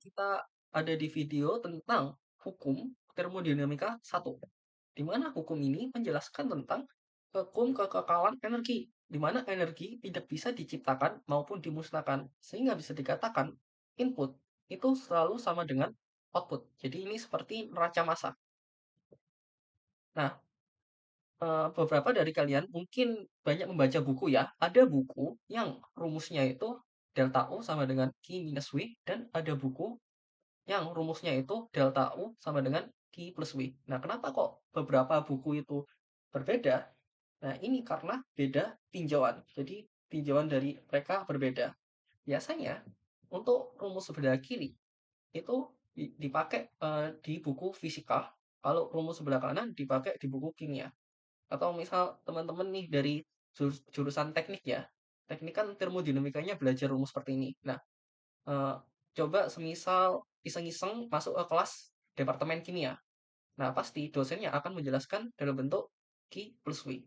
kita ada di video tentang hukum termodinamika 1, di mana hukum ini menjelaskan tentang hukum kekekalan energi, di mana energi tidak bisa diciptakan maupun dimusnahkan, sehingga bisa dikatakan input itu selalu sama dengan output. Jadi ini seperti neraca massa. Nah, beberapa dari kalian mungkin banyak membaca buku ya. Ada buku yang rumusnya itu delta U sama dengan Q minus W, dan ada buku yang rumusnya itu delta U sama dengan Q plus W. Nah, kenapa kok beberapa buku itu berbeda? Nah, ini karena beda tinjauan. Jadi, tinjauan dari mereka berbeda. Biasanya, untuk rumus sebelah kiri itu dipakai di buku fisika, kalau rumus sebelah kanan dipakai di buku kimia. Atau misal teman-teman nih dari jurusan teknik ya, teknik kan termodinamikanya belajar rumus seperti ini. Nah, eh, coba semisal iseng-iseng masuk ke kelas departemen kimia. Nah, pasti dosennya akan menjelaskan dalam bentuk Q plus W.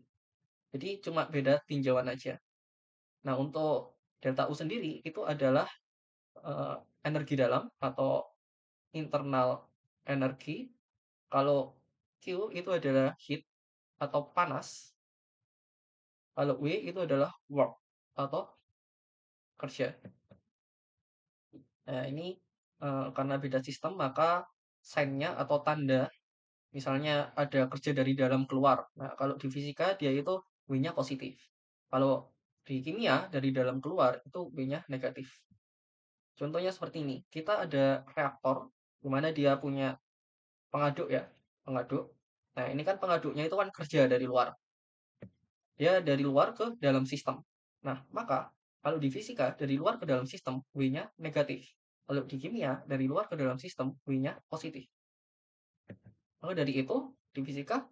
Jadi cuma beda tinjauan aja. Nah, untuk delta U sendiri itu adalah eh, energi dalam atau internal energi. Kalau Q itu adalah heat atau panas. Kalau W itu adalah work atau kerja. Nah, ini karena beda sistem maka sign-nya atau tanda misalnya ada kerja dari dalam keluar. Nah, kalau di fisika dia itu W-nya positif. Kalau di kimia dari dalam keluar itu W-nya negatif. Contohnya seperti ini. Kita ada reaktor di mana dia punya pengaduk ya, pengaduk. Nah, ini kan pengaduknya itu kan kerja dari luar. Dia dari luar ke dalam sistem. Nah, maka kalau di fisika dari luar ke dalam sistem W-nya negatif. Kalau di kimia dari luar ke dalam sistem W-nya positif. Maka dari itu di fisika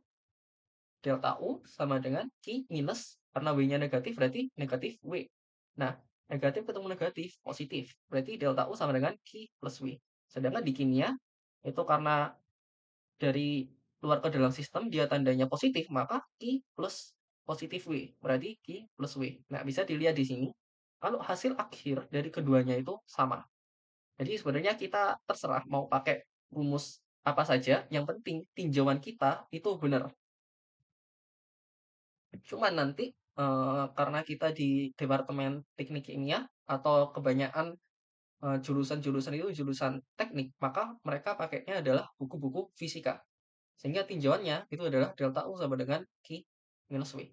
delta U sama dengan Q minus, karena W-nya negatif berarti negatif W. Nah, negatif ketemu negatif positif. Berarti delta U sama dengan Q plus W. Sedangkan di kimia itu karena dari luar ke dalam sistem dia tandanya positif, maka Q plus positif W, berarti Q plus W. Nah, bisa dilihat di sini, kalau hasil akhir dari keduanya itu sama. Jadi sebenarnya kita terserah mau pakai rumus apa saja, yang penting tinjauan kita itu benar. Cuman nanti karena kita di Departemen Teknik Kimia atau kebanyakan jurusan-jurusan itu jurusan teknik, maka mereka pakainya adalah buku-buku fisika. Sehingga tinjauannya itu adalah delta U sama dengan Q minus W.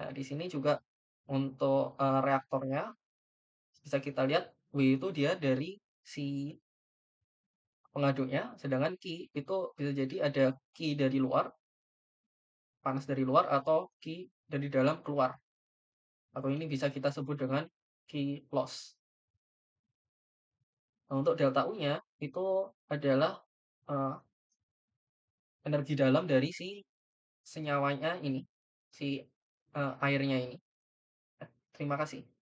Nah, di sini juga untuk reaktornya bisa kita lihat W itu dia dari si pengaduknya, sedangkan Q itu bisa jadi ada Q dari luar, panas dari luar, atau Q dari dalam keluar. Atau ini bisa kita sebut dengan Q loss. Nah, untuk delta U-nya itu adalah eh, energi dalam dari si senyawanya ini, si airnya ini. Terima kasih.